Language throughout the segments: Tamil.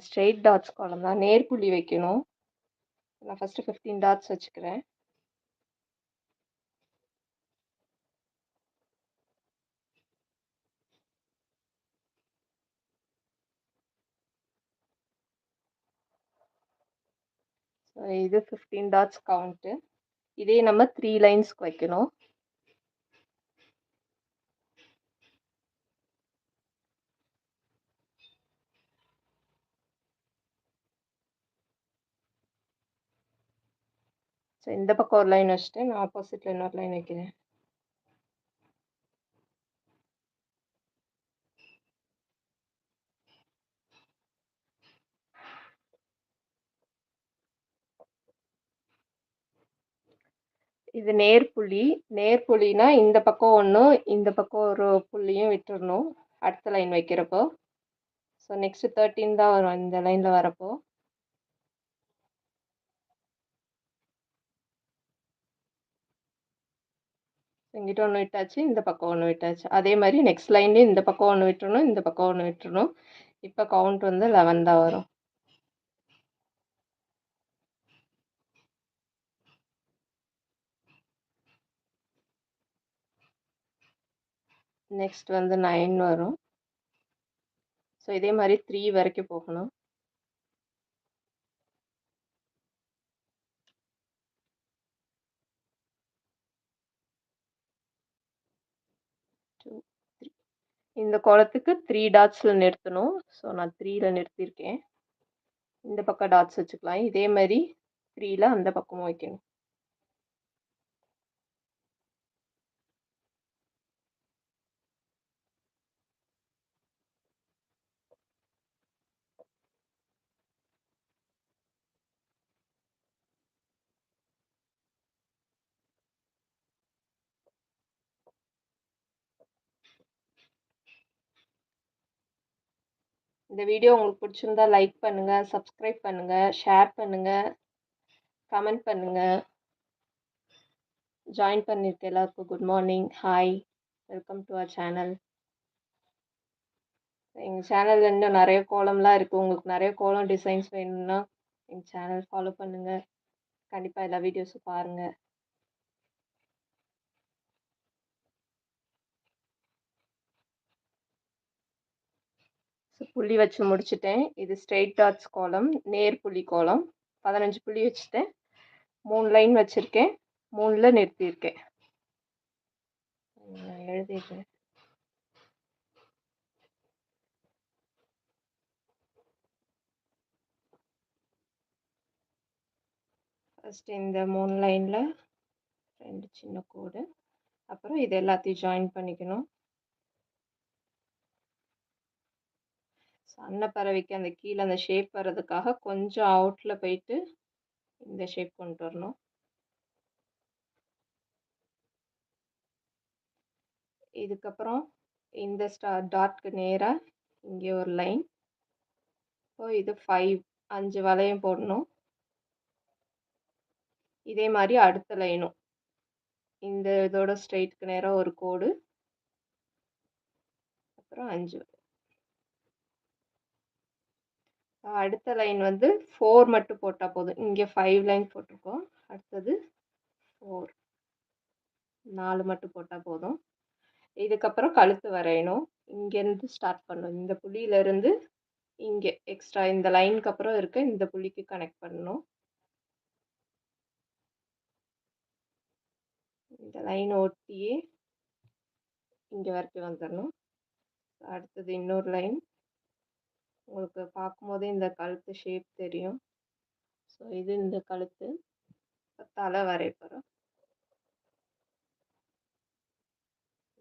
ஸ்ட்ரெயிட் டாட்ஸ் காலம் தான். நேர்புள்ளி வைக்கணும். நான் ஃபஸ்ட்டு 15 டாட்ஸ் வச்சுக்கிறேன். ஸோ இது 15 டாட்ஸ் கவுண்ட்டு. இதே நம்ம 3 லைன்ஸ்க்கு வைக்கணும். ஸோ இந்த பக்கம் ஒரு லைன் வச்சுட்டு நான் ஆப்போசிட்டில் இன்னொரு லைன் வைக்கிறேன். இது நேர்புள்ளி. நேர்புள்ளினா இந்த பக்கம் ஒன்றும் இந்த பக்கம் ஒரு புள்ளியும் விட்டுறணும் அடுத்த லைன் வைக்கிறப்போ. ஸோ நெக்ஸ்ட்டு 13 தான் வரும் இந்த லைனில் வரப்போ. இங்கிட்ட ஒன்று விட்டாச்சு, இந்த பக்கம் ஒன்று விட்டாச்சு. அதே மாதிரி நெக்ஸ்ட் லைன்லேயும் இந்த பக்கம் ஒன்று விட்டுறணும், இந்த பக்கம் ஒன்று விட்டுறணும். இப்போ கவுண்ட் வந்து 11 தான் வரும். நெக்ஸ்ட் வந்து 9 வரும். ஸோ இதே மாதிரி 3 வரைக்கும் போகணும். இந்த கோலத்துக்கு 3 டாட்ஸில் நிறுத்தணும். ஸோ நான் 3ல நிறுத்தியிருக்கேன். இந்த பக்கம் டாட்ஸ் வச்சுக்கலாம். இதே மாதிரி 3ல அந்த பக்கமும் வைக்கணும். இந்த வீடியோ உங்களுக்கு பிடிச்சிருந்தா லைக் பண்ணுங்க, சப்ஸ்கிரைப் பண்ணுங்க, ஷேர் பண்ணுங்க, கமெண்ட் பண்ணுங்க. ஜாயின் பண்ணியிருக்க எல்லாருக்கும் good morning, hi, welcome to our channel. எங்கள் சேனலில் இன்னும் நிறைய கோலம்லாம் இருக்குது. உங்களுக்கு நிறைய கோலம் டிசைன்ஸ் வேணும்னா எங்கள் சேனல் ஃபாலோ பண்ணுங்கள். கண்டிப்பாக எல்லா வீடியோஸும் பாருங்கள். புள்ளி வச்சு முடிச்சிட்டேன். இது ஸ்ட்ரெயிட் டாட்ஸ் கோலம், நேர் புள்ளி கோலம். 15 புள்ளி வச்சுட்டேன். 3 லைன் வச்சுருக்கேன். 3ல் நிறுத்தியிருக்கேன். நான் எழுதிடுறேன். ஃபஸ்ட்டு இந்த 3 லைனில் 2 சின்ன கோடு, அப்புறம் இது எல்லாத்தையும் ஜாயின் பண்ணிக்கணும். அன்னப்பறவைக்கு அந்த கீழே அந்த ஷேப் வர்றதுக்காக கொஞ்சம் அவுட்டில் போயிட்டு இந்த ஷேப் கொண்டு வரணும். இதுக்கப்புறம் இந்த டாட்க்கு நேராக இங்கே ஒரு லைன். ஸோ இது 5 வளையம் போடணும். இதே மாதிரி அடுத்த லைனும் இந்த இதோட ஸ்ட்ரெயிட்க்கு நேராக ஒரு கோடு, அப்புறம் 5. அடுத்த லைன் வந்து 4 மட்டும் போட்டால் போதும். இங்கே 5 லைன் போட்டிருக்கோம். அடுத்தது 4, 4 மட்டும் போட்டால் போதும். இதுக்கப்புறம் கழுத்து வரையணும். இங்கேருந்து ஸ்டார்ட் பண்ணணும். இந்த புள்ளியிலேருந்து இங்கே எக்ஸ்ட்ரா இந்த லைனுக்கு அப்புறம் இருக்க இந்த புள்ளிக்கு கனெக்ட் பண்ணணும். இந்த லைன் ஒட்டியே இங்கே வரைக்கும் வந்துடணும். அடுத்தது இன்னொரு லைன். உங்களுக்கு பார்க்கும்போதே இந்த கழுத்து ஷேப் தெரியும். ஸோ இது இந்த கழுத்து. தலை வரைய போகிறோம்.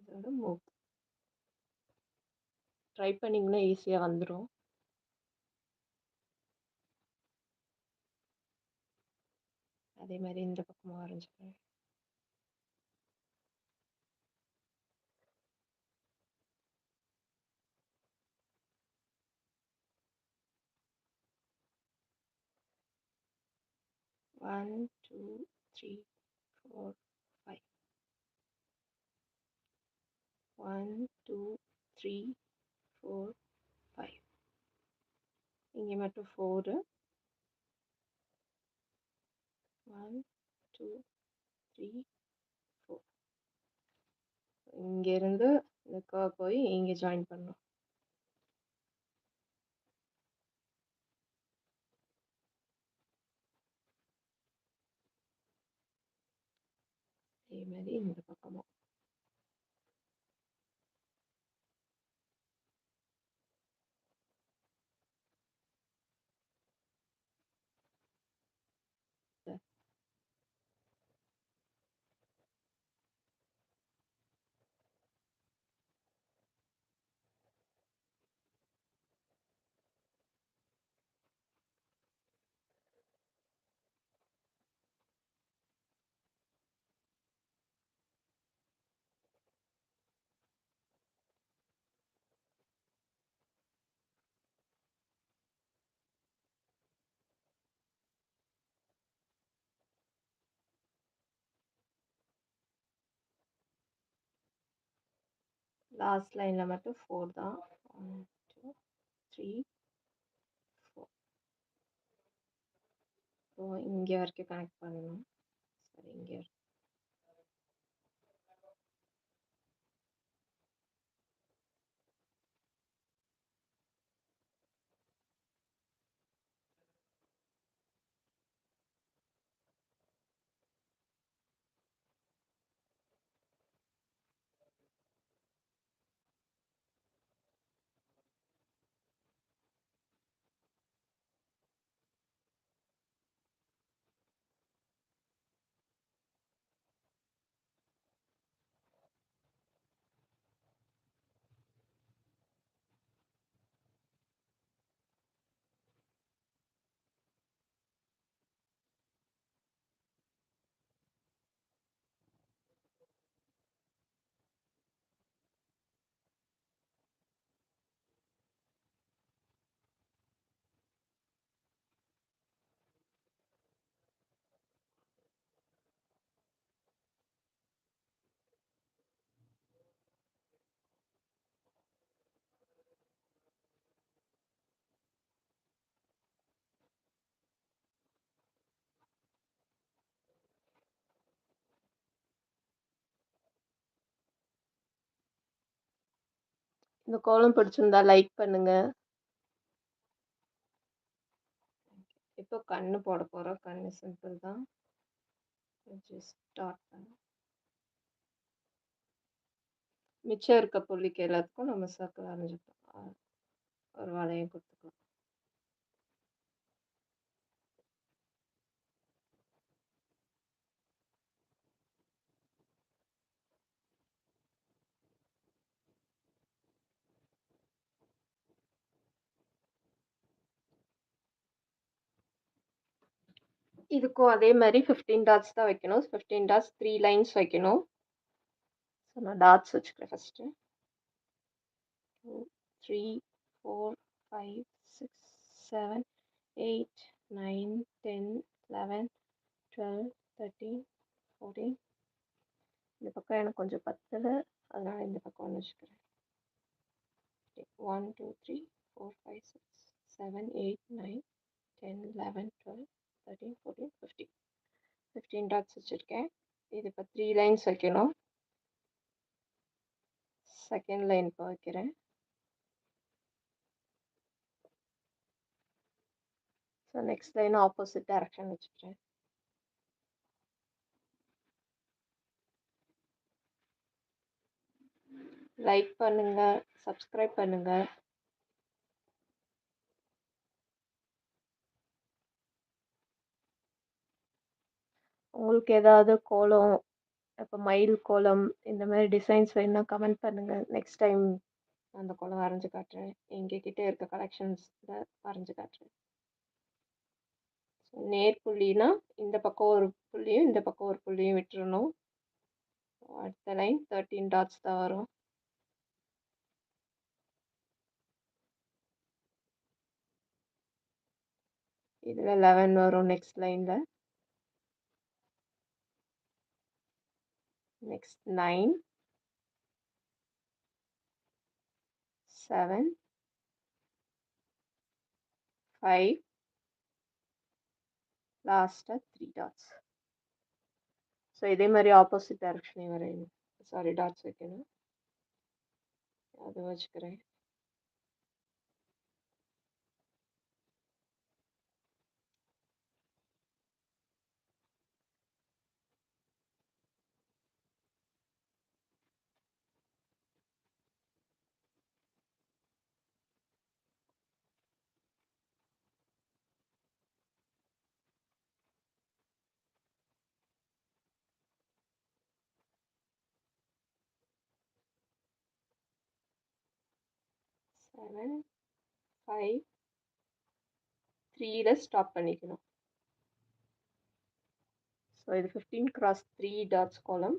இதோட மூக்கு. ட்ரை பண்ணிங்கன்னா ஈஸியாக வந்துடும். அதே மாதிரி இந்த பக்கமும் வரைஞ்சிக்கிறேன். One, two, three, four, five. 1, 2, 3, 4, 5. இங்கே மட்டும் 4 1 2 3 4 இங்கேருந்து இந்த கர்வ் போய் இங்கே ஜாயின் பண்ணணும். அதே மாதிரி இந்த பக்கமும். லாஸ்ட் லைனில் மட்டும் 4 தான். 1 2 3 4. ஸோ இங்கே வரைக்கும் கனெக்ட் பண்ணணும். சரி, இங்கே இந்த கோலம் பிடிச்சிருந்தா லைக் பண்ணுங்க. இப்போ கண்ணு போட போகிறோம். கண்ணு சிம்பிள் தான். ஸ்டார்ட் பண்ண மிச்சம் இருக்க புள்ளிக்கு எல்லாத்துக்கும் நம்ம சர்க்கிள் வரைஞ்சிக்கலாம். ஒரு வளையம் கொடுத்துக்கலாம். இதுக்கும் அதே மாதிரி 15 டாட்ஸ் தான் வைக்கணும். 15 டாட்ஸ் 3 லைன்ஸ் வைக்கணும். ஸோ நான் டாட்ஸ் வச்சுக்கிறேன் ஃபஸ்ட்டு. 2 3 4 5 6 7 8 9 10 11 12 13 14. இந்த பக்கம் எனக்கு கொஞ்சம் பத்தலை, அதனால் இந்த பக்கம் ஒன்று வச்சுக்கிறேன். 1 2 3 4 5 6 7 8 9 10 11 12 13 14 15. 15 டாட்ஸ் வச்சுருக்கேன். இது இப்போ 3 லைன்ஸ் வைக்கணும். செகண்ட் லைன் இப்போ வைக்கிறேன். So next line opposite direction வச்சுக்கிறேன். லைக் பண்ணுங்க, சப்ஸ்கிரைப் பண்ணுங்க. உங்களுக்கு ஏதாவது கோலம், இப்போ மயில் கோலம் இந்த மாதிரி டிசைன்ஸ் வேணும்னா கமெண்ட் பண்ணுங்க. நெக்ஸ்ட் டைம் அந்த கோலம் வரைஞ்சு காட்டுறேன். எங்ககிட்ட இருக்க கலெக்ஷன்ஸில் வரைஞ்சு காட்டுறேன். ஸோ நேர் புள்ளினா இந்த பக்கம் ஒரு புள்ளியும் இந்த பக்கம் ஒரு புள்ளியும் விட்டுறணும். அடுத்த லைன் 13 டாட்ஸ் தான் வரும். இதில் 11 வரும் நெக்ஸ்ட் லைனில். நெக்ஸ்ட் 9 7 5, லாஸ்ட்டாக 3 டாட்ஸ். ஸோ இதே மாதிரி ஆப்போசிட் டைரக்ஷனையும் வரையணும். சாரி, டாட்ஸ் வைக்கணும். அதை வச்சுக்கிறேன். செவன், 5, 3ல ஸ்டாப் பண்ணிக்கணும். ஸோ இது 15 cross 3 டாட்ஸ் கோலம்.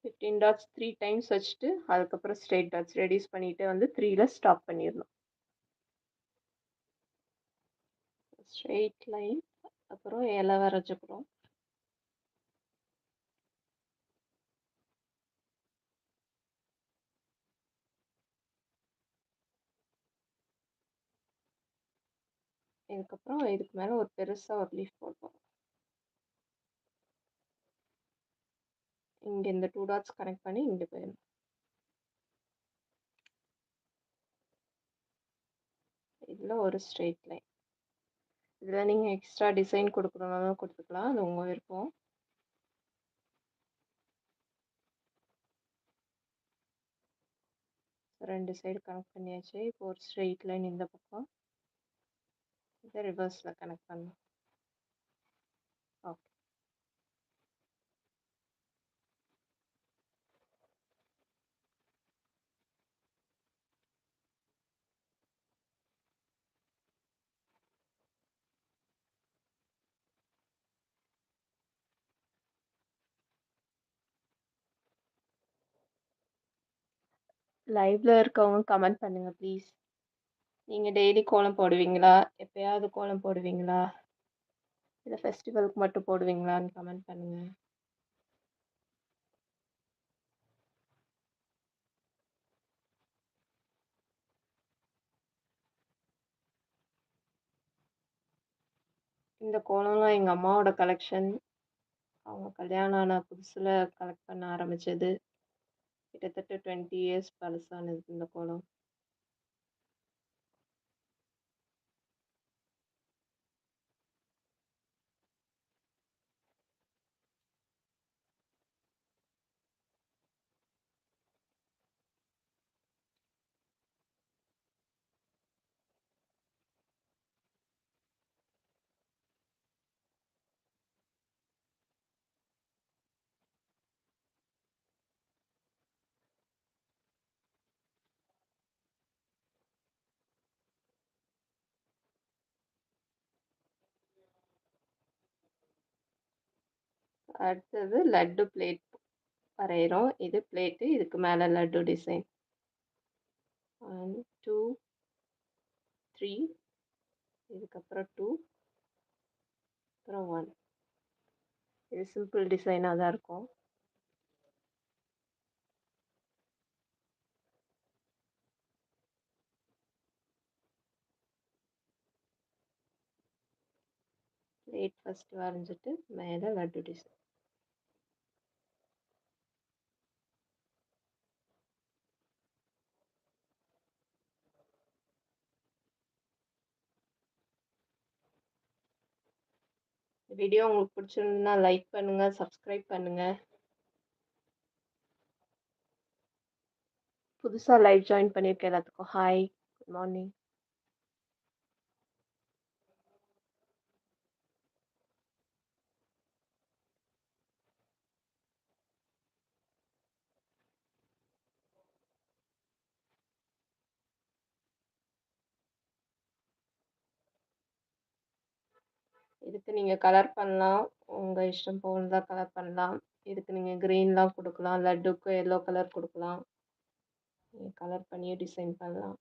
15 டாட்ஸ் 3 டைம்ஸ் வச்சுட்டு அதுக்கப்புறம் ஸ்ட்ரெயிட் டாட்ஸ் ரெடியூஸ் பண்ணிட்டு வந்து 3ல ஸ்டாப் பண்ணிடணும். ஸ்ட்ரெயிட் லைன், அப்புறம் இலை வரைஞ்சுக்கிறோம். இதுக்கப்புறம் இதுக்கு மேலே ஒரு பெருசாக ஒரு லீஃப் போடுவோம். இங்கே இந்த 2 டாட்ஸ் கனெக்ட் பண்ணி இங்கே போயிடணும். இதில் ஒரு ஸ்ட்ரெயிட் லைன். இதில் நீங்கள் எக்ஸ்ட்ரா டிசைன் கொடுக்குறனாலும் கொடுத்துக்கலாம், அது உங்கள் விருப்பம். ரெண்டு சைடு கனெக்ட் பண்ணியாச்சு. இப்போ ஒரு ஸ்ட்ரெயிட் லைன் இந்த பக்கம், இதை ரிவர்ஸில் கனெக்ட் பண்ணணும். ஓகே. லைவ்ல இருக்கவங்க கமெண்ட் பண்ணுங்க ப்ளீஸ். நீங்கள் டெய்லி கோலம் போடுவீங்களா, எப்பயாவது கோலம் போடுவீங்களா, இல்லை ஃபெஸ்டிவலுக்கு மட்டும் போடுவீங்களான்னு கமெண்ட் பண்ணுங்க. இந்த கோலம்லாம் எங்கள் அம்மாவோட கலெக்ஷன். அவங்க கல்யாணம் ஆன புதுசில் கலெக்ட் பண்ண ஆரம்பித்தது. கிட்டத்தட்ட 20 இயர்ஸ் பழசானது இந்த கோலம். அடுத்தது லட்டு பிளேட் வரைகிறோம். இது பிளேட்டு, இதுக்கு மேலே லட்டு டிசைன். 1, 2, 3, இதுக்கப்புறம் 2, அப்புறம் 1. இது சிம்பிள் டிசைனாக தான் இருக்கும். பிளேட் ஃபஸ்ட்டு வரைஞ்சிட்டு மேலே லட்டு டிசைன். வீடியோ உங்களுக்கு பிடிச்சிருந்ததுன்னா லைக் பண்ணுங்கள், சப்ஸ்கிரைப் பண்ணுங்கள். புதுசாக லைவ் ஜாயின் பண்ணியிருக்க எல்லாத்துக்கும் ஹாய், குட் மார்னிங். இதுக்கு நீங்கள் கலர் பண்ணலாம், உங்கள் இஷ்டம் போல் தான் கலர் பண்ணலாம். இதுக்கு நீங்கள் க்ரீன்லாம் கொடுக்கலாம், லட்டுக்கு எல்லோ கலர் கொடுக்கலாம். நீங்கள் கலர் பண்ணியே டிசைன் பண்ணலாம்.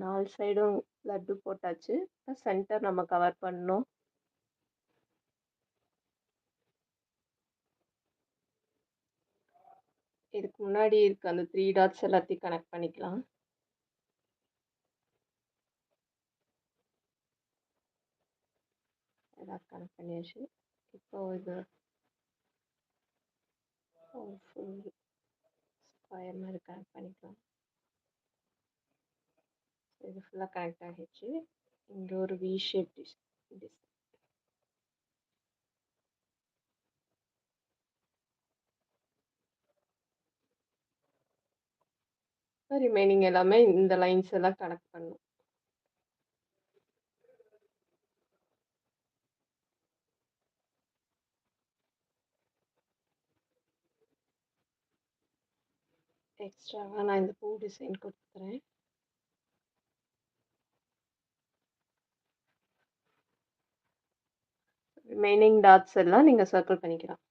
நாலு சைடும் லட்டு போட்டாச்சு. சென்டர் நம்ம கவர் பண்ணணும். இதுக்கு முன்னாடி இருக்க அந்த 3 டாட்ஸ் எல்லாத்தையும் கனெக்ட் பண்ணிக்கலாம். எல்லாம் கனெக்ட் பண்ணியாச்சு. இப்போ இது ஒரு ஃபுல் ஸ்கொயர் மாதிரி கனெக்ட் பண்ணிக்கலாம். இது ஃபுல்லாக கனெக்ட் ஆகிடுச்சு. இங்கே ஒரு வி ஷேப் டிஷ் ரிமைனிங் எல்லாமே இந்த லைன்ஸ் எல்லாம் கனெக்ட் பண்ணும். எக்ஸ்ட்ராவாக நான் இந்த பூ டிசைன் கொடுத்துக்கிறேன். ரிமைனிங் டாட்ஸ் எல்லாம் நீங்கள் சர்க்கிள் பண்ணிக்கலாம்.